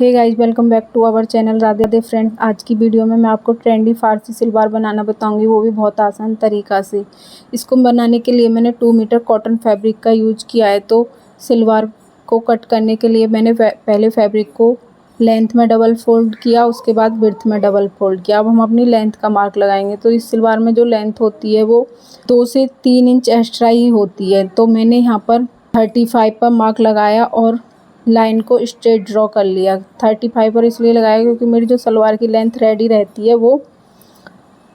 Hey guys, welcome back to our channel Radhe Radhe friend. आज की video में मैं आपको ट्रेंडी फारसी सलवार बनाना बताऊंगी, वो भी बहुत आसान तरीका से। इसको बनाने के लिए मैंने 2 मीटर कॉटन फैब्रिक का यूज किया है। तो सलवार को कट करने के लिए मैंने पहले फैब्रिक को लेंथ में डबल फोल्ड किया, उसके बाद विड्थ में डबल फोल्ड किया। अब हम अपनी लेंथ का मार्क लगाएंगे। तो इस सलवार में जो लेंथ होती है वो 2 से 3 इंच एक्स्ट्रा ही होती है। तो मैंने यहाँ पर 35 पर मार्क लगाया और लाइन को स्ट्रेट ड्रॉ कर लिया। 35 पर इसलिए लगाया क्योंकि मेरी जो सलवार की लेंथ रेडी रहती है वो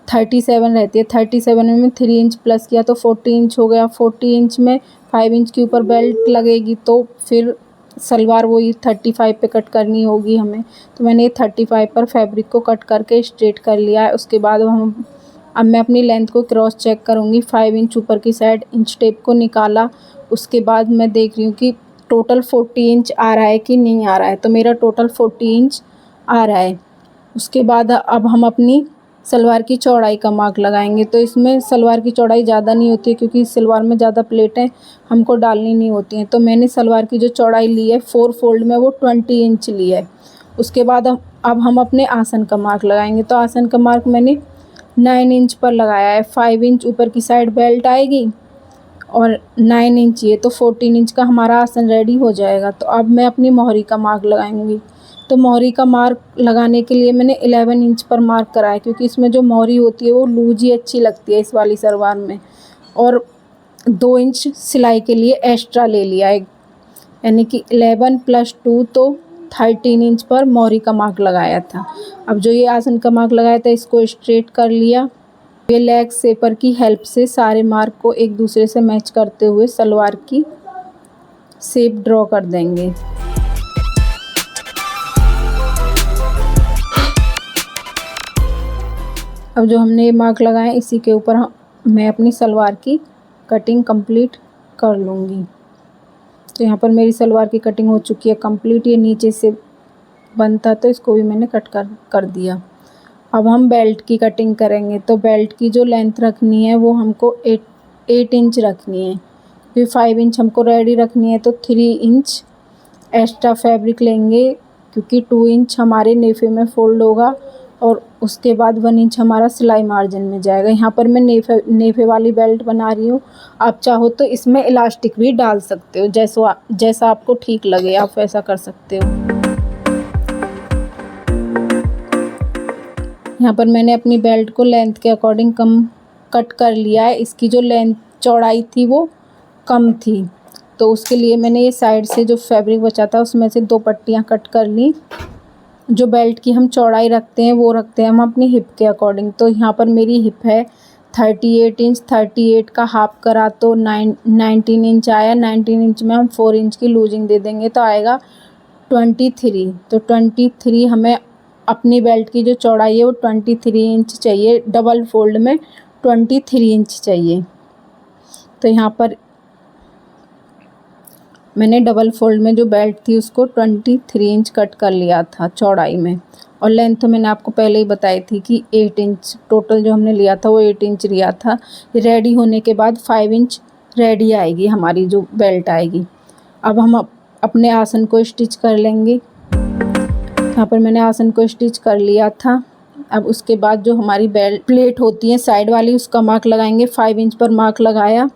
37 रहती है। 37 में मैं 3 इंच प्लस किया तो 40 इंच हो गया। 40 इंच में 5 इंच के ऊपर बेल्ट लगेगी, तो फिर सलवार वही 35 पे कट करनी होगी हमें। तो मैंने 35 पर फैब्रिक को कट करके स्ट्रेट कर लिया है। उसके बाद अब मैं अपनी लेंथ को क्रॉस चेक करूँगी। 5 इंच ऊपर की साइड इंच टेप को निकाला। उसके बाद मैं देख रही हूँ कि टोटल 40 इंच आ रहा है कि नहीं आ रहा है। तो मेरा टोटल 40 इंच आ रहा है। उसके बाद अब हम अपनी सलवार की चौड़ाई का मार्क लगाएंगे। तो इसमें सलवार की चौड़ाई ज़्यादा नहीं होती है क्योंकि इस सलवार में ज़्यादा प्लेटें हमको डालनी नहीं होती हैं। तो मैंने सलवार की जो चौड़ाई ली है 4 फोल्ड में, वो 20 इंच ली है। उसके बाद अब हम अपने आसन का मार्क लगाएंगे। तो आसन का मार्क मैंने 9 इंच पर लगाया है। 5 इंच ऊपर की साइड बेल्ट आएगी और 9 इंच ये, तो 14 इंच का हमारा आसन रेडी हो जाएगा। तो अब मैं अपनी मोहरी का मार्क लगाऊंगी। तो मोहरी का मार्क लगाने के लिए मैंने 11 इंच पर मार्क कराया क्योंकि इसमें जो मोहरी होती है वो लूज ही अच्छी लगती है इस वाली सलवार में। और 2 इंच सिलाई के लिए एक्स्ट्रा ले लिया है, यानी कि 11 + 2 तो 13 इंच पर मोहरी का मार्क लगाया था। अब जो ये आसन का मार्क लगाया था इसको स्ट्रेट कर लिया। ये लेग शेपर की हेल्प से सारे मार्क को एक दूसरे से मैच करते हुए सलवार की शेप ड्रॉ कर देंगे। अब जो हमने ये मार्क लगाए इसी के ऊपर मैं अपनी सलवार की कटिंग कंप्लीट कर लूँगी। तो यहाँ पर मेरी सलवार की कटिंग हो चुकी है कंप्लीट। ये नीचे से बनता तो इसको भी मैंने कट कर दिया। अब हम बेल्ट की कटिंग करेंगे। तो बेल्ट की जो लेंथ रखनी है वो हमको 8 इंच रखनी है। फिर 5 इंच हमको रेडी रखनी है, तो 3 इंच एक्स्ट्रा फैब्रिक लेंगे क्योंकि 2 इंच हमारे नेफे में फोल्ड होगा और उसके बाद 1 इंच हमारा सिलाई मार्जिन में जाएगा। यहाँ पर मैं नेफे वाली बेल्ट बना रही हूँ। आप चाहो तो इसमें इलास्टिक भी डाल सकते हो, जैसा आपको ठीक लगे आप वैसा कर सकते हो। यहाँ पर मैंने अपनी बेल्ट को लेंथ के अकॉर्डिंग कम कट कर लिया है। इसकी जो लेंथ चौड़ाई थी वो कम थी, तो उसके लिए मैंने ये साइड से जो फैब्रिक बचा था उसमें से 2 पट्टियाँ कट कर ली। जो बेल्ट की हम चौड़ाई रखते हैं वो रखते हैं हम अपनी हिप के अकॉर्डिंग। तो यहाँ पर मेरी हिप है 38 इंच। 38 का हाफ करा तो 19 इंच आया। 19 इंच में हम 4 इंच की लूजिंग दे देंगे तो आएगा 23। तो 23 हमें अपनी बेल्ट की जो चौड़ाई है वो 23 इंच चाहिए। डबल फोल्ड में 23 इंच चाहिए। तो यहाँ पर मैंने डबल फोल्ड में जो बेल्ट थी उसको 23 इंच कट कर लिया था चौड़ाई में। और लेंथ तो मैंने आपको पहले ही बताई थी कि 8 इंच टोटल जो हमने लिया था वो 8 इंच लिया था। रेडी होने के बाद 5 इंच रेडी आएगी हमारी जो बेल्ट आएगी। अब हम अपने आसन को स्टिच कर लेंगे। यहाँ पर मैंने आसन को स्टिच कर लिया था। अब उसके बाद जो हमारी बेल्ट प्लेट होती है साइड वाली उसका मार्क लगाएंगे। 5 इंच पर मार्क लगाया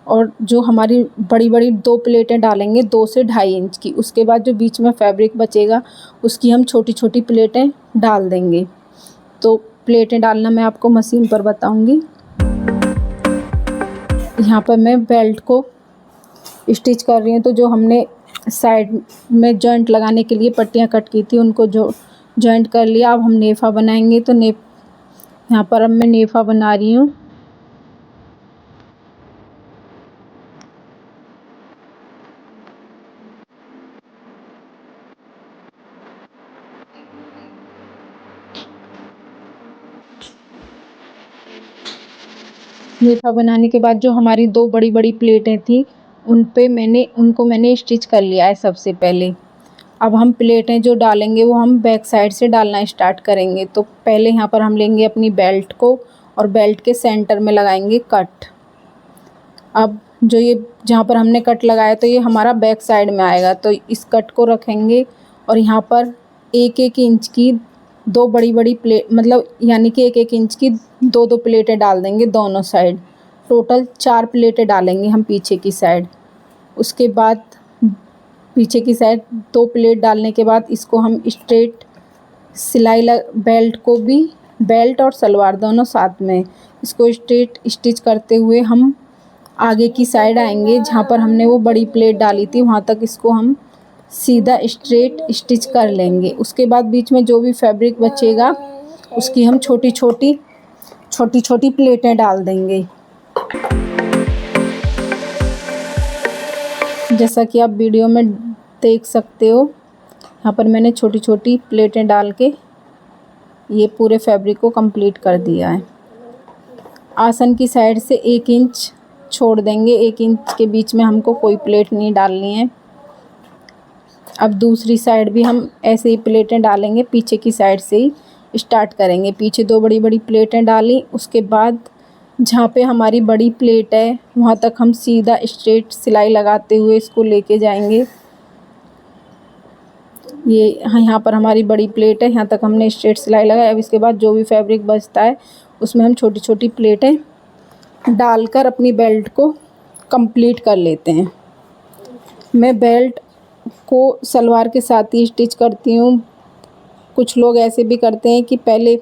और जो हमारी बड़ी बड़ी 2 प्लेटें डालेंगे 2 से 2.5 इंच की। उसके बाद जो बीच में फैब्रिक बचेगा उसकी हम छोटी छोटी प्लेटें डाल देंगे। तो प्लेटें डालना मैं आपको मशीन पर बताऊंगी। यहाँ पर मैं बेल्ट को स्टिच कर रही हूँ। तो जो हमने साइड में जॉइंट लगाने के लिए पट्टियाँ कट की थी उनको जो जॉइंट कर लिया। अब हम नेफा बनाएंगे। तो यहाँ पर अब मैं नेफा बना रही हूँ। नेफा बनाने के बाद जो हमारी 2 बड़ी बड़ी प्लेटें थी उनको मैंने स्टिच कर लिया है सबसे पहले। अब हम प्लेटें जो डालेंगे वो हम बैक साइड से डालना स्टार्ट करेंगे। तो पहले यहाँ पर हम लेंगे अपनी बेल्ट को और बेल्ट के सेंटर में लगाएंगे कट। अब जो ये जहाँ पर हमने कट लगाया तो ये हमारा बैक साइड में आएगा। तो इस कट को रखेंगे और यहाँ पर एक एक इंच की दो बड़ी बड़ी प्लेट, मतलब यानी कि एक एक इंच की दो दो प्लेटें डाल देंगे दोनों साइड। टोटल 4 प्लेटें डालेंगे हम पीछे की साइड। उसके बाद पीछे की साइड 2 प्लेट डालने के बाद इसको हम स्ट्रेट सिलाई बेल्ट को भी, बेल्ट और सलवार दोनों साथ में, इसको स्ट्रेट स्टिच करते हुए हम आगे की साइड आएंगे। जहाँ पर हमने वो बड़ी प्लेट डाली थी वहाँ तक इसको हम सीधा स्ट्रेट स्टिच कर लेंगे। उसके बाद बीच में जो भी फैब्रिक बचेगा उसकी हम छोटी छोटी प्लेटें डाल देंगे। जैसा कि आप वीडियो में देख सकते हो, यहाँ पर मैंने छोटी छोटी प्लेटें डाल के ये पूरे फैब्रिक को कंप्लीट कर दिया है। आसन की साइड से 1 इंच छोड़ देंगे, 1 इंच के बीच में हमको कोई प्लेट नहीं डालनी है। अब दूसरी साइड भी हम ऐसे ही प्लेटें डालेंगे, पीछे की साइड से ही स्टार्ट करेंगे। पीछे 2 बड़ी बड़ी प्लेटें डाली, उसके बाद जहाँ पे हमारी बड़ी प्लेट है वहाँ तक हम सीधा स्ट्रेट सिलाई लगाते हुए इसको लेके जाएंगे। ये यहाँ पर हमारी बड़ी प्लेट है, यहाँ तक हमने स्ट्रेट सिलाई लगाई। अब इसके बाद जो भी फैब्रिक बचता है उसमें हम छोटी छोटी प्लेटें डालकर अपनी बेल्ट को कंप्लीट कर लेते हैं। मैं बेल्ट को सलवार के साथ ही स्टिच करती हूँ। कुछ लोग ऐसे भी करते हैं कि पहले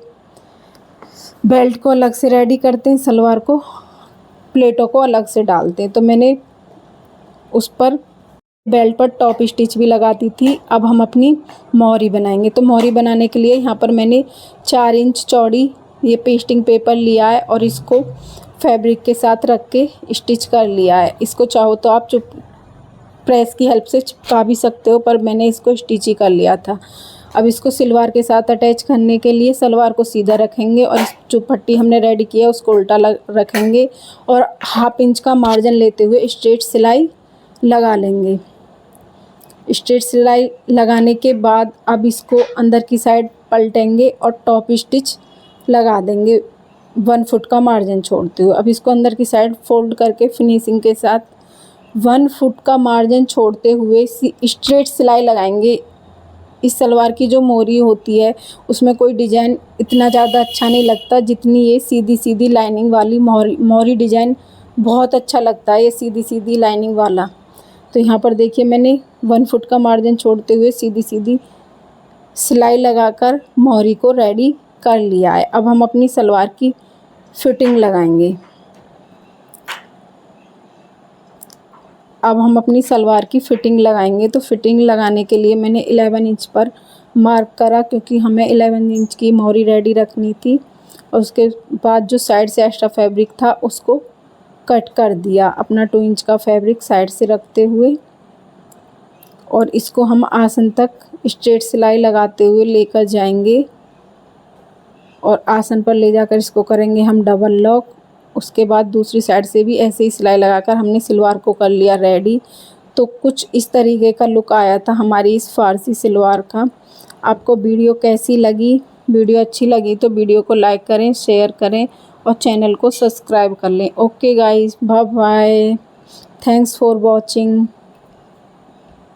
बेल्ट को अलग से रेडी करते हैं, सलवार को, प्लेटों को अलग से डालते हैं। तो मैंने उस पर बेल्ट पर टॉप स्टिच भी लगाती थी। अब हम अपनी मोहरी बनाएंगे। तो मोहरी बनाने के लिए यहाँ पर मैंने 4 इंच चौड़ी ये पेस्टिंग पेपर लिया है और इसको फैब्रिक के साथ रख के स्टिच कर लिया है। इसको चाहो तो आप प्रेस की हेल्प से चिपका भी सकते हो, पर मैंने इसको स्टिच ही कर लिया था। अब इसको सलवार के साथ अटैच करने के लिए सलवार को सीधा रखेंगे और जो पट्टी हमने रेडी किया है उसको उल्टा रखेंगे और 1/2 इंच का मार्जिन लेते हुए स्ट्रेट सिलाई लगा लेंगे। स्ट्रेट सिलाई लगाने के बाद अब इसको अंदर की साइड पलटेंगे और टॉप स्टिच लगा देंगे 1 फुट का मार्जिन छोड़ते हुए। अब इसको अंदर की साइड फोल्ड करके फिनिशिंग के साथ 1 फुट का मार्जिन छोड़ते हुए स्ट्रेट सिलाई लगाएंगे। इस सलवार की जो मोहरी होती है उसमें कोई डिज़ाइन इतना ज़्यादा अच्छा नहीं लगता जितनी ये सीधी सीधी लाइनिंग वाली मोहरी डिज़ाइन बहुत अच्छा लगता है, ये सीधी सीधी लाइनिंग वाला। तो यहाँ पर देखिए मैंने 1 फुट का मार्जिन छोड़ते हुए सीधी सीधी सिलाई लगाकर मोहरी को रेडी कर लिया है। अब हम अपनी सलवार की फिटिंग लगाएंगे। तो फिटिंग लगाने के लिए मैंने 11 इंच पर मार्क करा, क्योंकि हमें 11 इंच की मोहरी रेडी रखनी थी। और उसके बाद जो साइड से एक्स्ट्रा फैब्रिक था उसको कट कर दिया अपना 2 इंच का फैब्रिक साइड से रखते हुए। और इसको हम आसन तक स्ट्रेट सिलाई लगाते हुए लेकर जाएंगे और आसन पर ले जाकर इसको करेंगे हम डबल लॉक। उसके बाद दूसरी साइड से भी ऐसे ही सिलाई लगाकर हमने सलवार को कर लिया रेडी। तो कुछ इस तरीके का लुक आया था हमारी इस फारसी सलवार का। आपको वीडियो कैसी लगी? वीडियो अच्छी लगी तो वीडियो को लाइक करें, शेयर करें और चैनल को सब्सक्राइब कर लें। Okay guys, bye bye, thanks for watching.